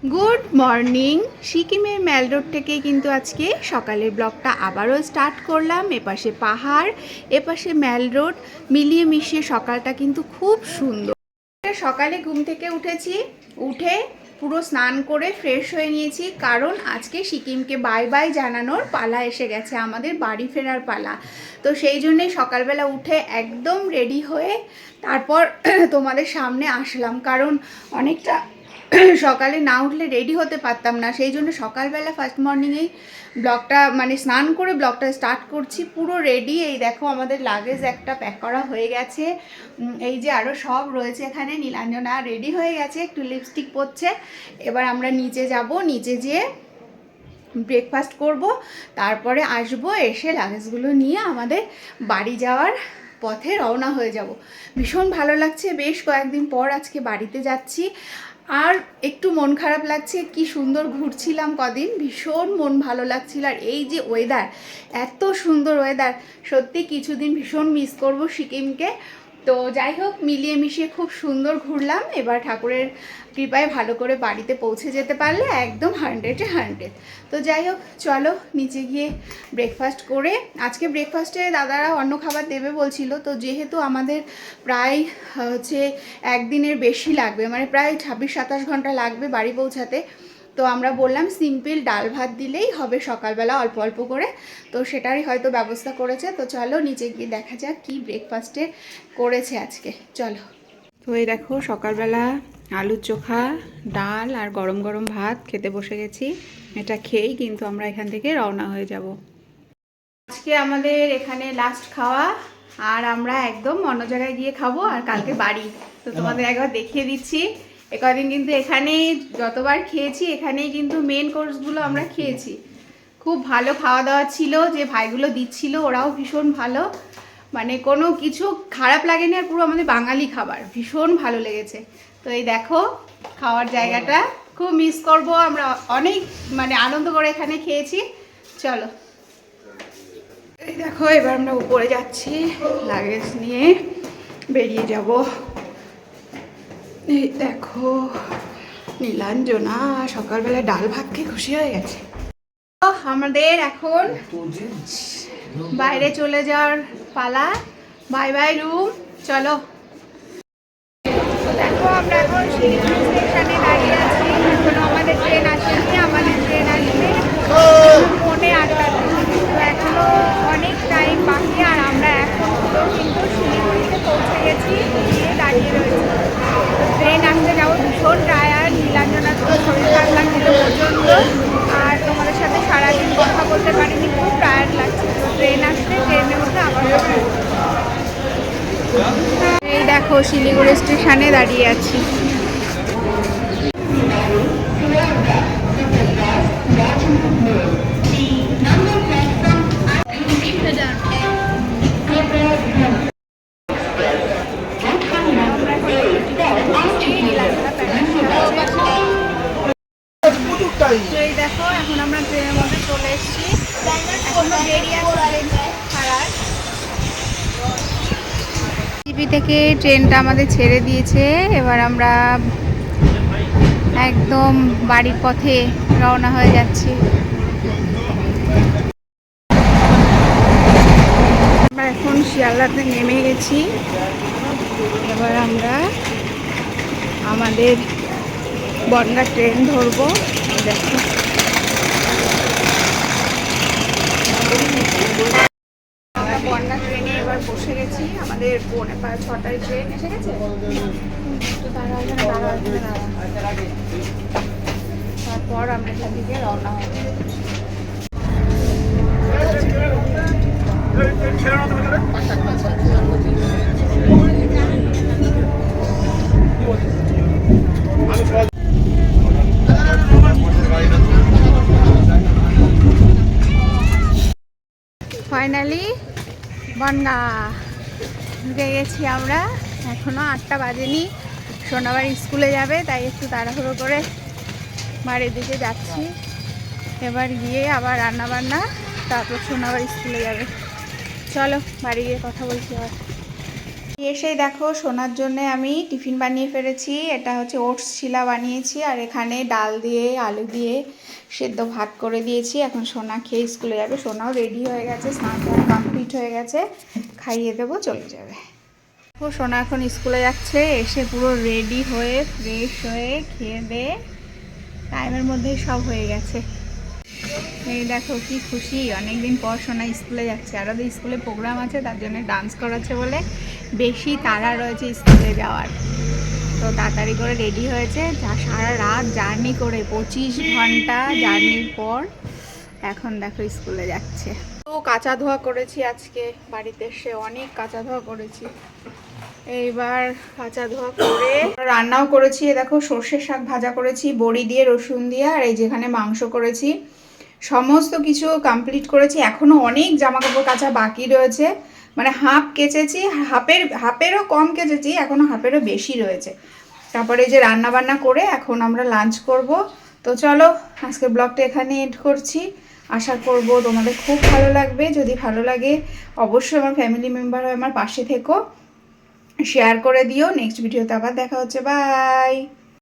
Good morning. সিকিমের ম্যাল road থেকে কিন্তু আজকে সকালের ব্লগটা আবারও স্টার্ট করলাম। এপাশে পাহাড়, এপাশে ম্যাল রোড, মিলিয়ে মিশিয়ে সকালটা কিন্তু খুব সুন্দর। সকালে ঘুম থেকে উঠে পুরো স্নান করে ফ্রেশ হয়ে নিয়েছি, কারণ আজকে সিকিমকে বাই বাই জানানোর পালা এসে গেছে, আমাদের বাড়ি ফেরার পালা। তো সেই জন্যেই সকালবেলা উঠে একদম রেডি হয়ে তারপর তোমাদের সামনে আসলাম, কারণ অনেকটা সকালে না উঠলে রেডি হতে পারতাম না। সেই জন্য সকালবেলা ফার্স্ট মর্নিংয়েই ব্লগটা স্নান করে ব্লগটা স্টার্ট করছি। পুরো রেডি, এই দেখো আমাদের লাগেজ একটা প্যাক করা হয়ে গেছে, এই যে আরও সব রয়েছে এখানে। নীলাঞ্জনা রেডি হয়ে গেছে, একটু লিপস্টিক পরছে। এবার আমরা নিচে যাব, নিচে যেয়ে ব্রেকফাস্ট করব, তারপরে আসবো, এসে লাগেজগুলো নিয়ে আমাদের বাড়ি যাওয়ার পথে রওনা হয়ে যাব। ভীষণ ভালো লাগছে, বেশ কয়েকদিন পর আজকে বাড়িতে যাচ্ছি। আর একটু মন খারাপ লাগছে, কি সুন্দর ঘুরছিলাম কদিন, ভীষণ মন ভালো লাগছিল। আর এই যে ওয়েদার, এত সুন্দর ওয়েদার, সত্যি কিছুদিন ভীষণ মিস করব সিকিমকে। তো যাই হোক, মিলিয়ে মিশিয়ে খুব সুন্দর ঘুরলাম। এবার ঠাকুরের কৃপায় ভালো করে বাড়িতে পৌঁছে যেতে পারলে একদম 100-এ 100। তো যাই হোক, চলো নিচে গিয়ে ব্রেকফাস্ট করে, আজকে ব্রেকফাস্টে দাদারা অন্য খাবার দেবে বলছিল। তো যেহেতু আমাদের প্রায় একদিনের বেশি লাগবে, প্রায় 26-27 ঘন্টা লাগবে বাড়ি পৌঁছাতে, তো আমরা বললাম সিম্পল ডাল ভাত দিলেই হবে সকালবেলা অল্প অল্প করে। তো সেটারই হয়তো ব্যবস্থা করেছে। তো চলো নিচে গিয়ে দেখা যাক কি ব্রেকফাস্টে করেছে আজকে, চলো। তো এই দেখো সকালবেলা আলুর চোখা, ডাল আর গরম গরম ভাত খেতে বসে গেছি। এটা খেয়েই কিন্তু আমরা এখান থেকে রওনা হয়ে যাব। আজকে আমাদের এখানে লাস্ট খাওয়া, আর আমরা একদম অন্য জায়গায় গিয়ে খাবো, আর কালকে বাড়ি। তো তোমাদের একবার দেখিয়ে দিচ্ছি। কদিন কিন্তু এখানেই যতবার খেয়েছি, এখানেই কিন্তু মেন কোর্সগুলো আমরা খেয়েছি। খুব ভালো খাওয়া দাওয়া ছিল, যে ভাইগুলো দিচ্ছিল ওরাও ভীষণ ভালো, কোনো কিছু খারাপ লাগেনি। আর পুরো আমাদের বাঙালি খাবার, ভীষণ ভালো লেগেছে। তো এই দেখো খাওয়ার জায়গাটা, খুব মিস করব আমরা, অনেক আনন্দ করে এখানে খেয়েছি। চলো এই দেখো, এবার আমরা উপরে যাচ্ছি, লাগেজ নিয়ে বেরিয়ে যাব। এই দেখো নীলাঞ্জনা সকালবেলা ডাল ভাত খেয়ে খুশি হয়ে গেছে। আমাদের এখন বাইরে চলে যাওয়ার পালা, বাই বাই রুম, চলো। দেখো আমরা এখন শিলিগুড়ি স্টেশনে দাঁড়িয়ে আছি, এখনো আমাদের ট্রেন আসেনি। আমাদের ট্রেন আসবে 8:30। তো এখনো অনেক টাইম বাকি, আর আমরা এখন কিন্তু শিলিগুড়িতে পৌঁছে গেছি, গিয়ে দাঁড়িয়ে রয়েছি। ট্রেন আসতে যাবো, ভীষণ টায়ার্ড। নীলাঞ্জনার তো শরীর খারাপ লাগছিল প্রচণ্ড, আর তোমাদের সাথে সারাদিন কথা বলতে পারিনি, খুব টায়ার্ড লাগছে। তো ট্রেন আসলে ট্রেনের মধ্যে আবার এই দেখো শিলিগুড়ি স্টেশনে দাঁড়িয়ে আছি। এই দেখো এখন আমরা ট্রেনের মধ্যে চলে এসেছি, এখনো দেরি আছে ট্রেন ছাড়ার। জিপি থেকে ট্রেনটা আমাদের ছেড়ে দিয়েছে, এবার আমরা একদম বাড়ির পথে রওনা হয়ে যাচ্ছি। আমরা এখন শিয়ালদাতে নেমে গেছি, এবার আমরা আমাদের বনগাঁ ট্রেন ধরবো। দেখো আমরা বনগাঁ ট্রেনে এবার বসে গেছি, আমাদের 5:45 ট্রেন এসে গেছে। তারপর আমরা এখান থেকে রওনা হবো। ফাইনালি বনগাঁ ঢুকে গেছি আমরা, এখনো 8টা বাজেনি। সোনাবার স্কুলে যাবে, তাই একটু তাড়াহুড়ো করে বাড়ির দিকে যাচ্ছি। এবার গিয়ে আবার রান্না বান্না, তারপর সোনাবার স্কুলে যাবে। চলো বাড়ি গিয়ে কথা বলছি। আবার এসেই দেখো সোনার জন্য আমি টিফিন বানিয়ে ফেলেছি। এটা হচ্ছে ওটস চিলা বানিয়েছি, আর এখানে ডাল দিয়ে আলু দিয়ে সেদ্ধ ভাত করে দিয়েছি। এখন সোনা খেয়ে স্কুলে যাবে। সোনাও রেডি হয়ে গেছে, স্নান কমপ্লিট হয়ে গেছে, খাইয়ে দেবো, চলে যাবে। সোনা এখন স্কুলে যাচ্ছে, এসে পুরো রেডি হয়ে ফ্রেশ হয়ে খেয়ে দিয়ে টাইমের মধ্যেই সব হয়ে গেছে। এই দেখো কি খুশি, অনেকদিন পর সোনা স্কুলে যাচ্ছে। আর ওদের স্কুলে প্রোগ্রাম আছে, তার জন্য ডান্স করাচ্ছে বলে বেশি তাড়া রয়েছে স্কুলে যাওয়ার। তো তাড়াতাড়ি করে রেডি হয়েছে, যা সারা রাত জার্নি করে 25 ঘন্টা জার্নির পর এখন দেখো স্কুলে যাচ্ছে। তো কাঁচা ধোয়া করেছি আজকে, বাড়িতে এসে অনেক কাঁচা ধোয়া করেছি। এইবার কাঁচা ধোয়া করে রান্নাও করেছি। দেখো সর্ষের শাক ভাজা করেছি বড়ি দিয়ে, রসুন দিয়ে, আর এই যেখানে মাংস করেছি। সমস্ত কিছু কমপ্লিট করেছি। এখনও অনেক জামাকাপড় কাচা বাকি রয়েছে, মানে হাফ কেচেছি, হাফেরও কম কেচেছি, এখনও হাফেরও বেশি রয়েছে। তারপরে এই যে রান্না বান্না করে এখন আমরা লাঞ্চ করব। তো চলো আজকের ব্লগটা এখানে এন্ড করছি। আশা করব তোমাদের খুব ভালো লাগবে। যদি ভালো লাগে অবশ্যই আমার ফ্যামিলি মেম্বার হয়ে আমার পাশে থেকো, শেয়ার করে দিও। নেক্সট ভিডিওতে আবার দেখা হচ্ছে, বাই।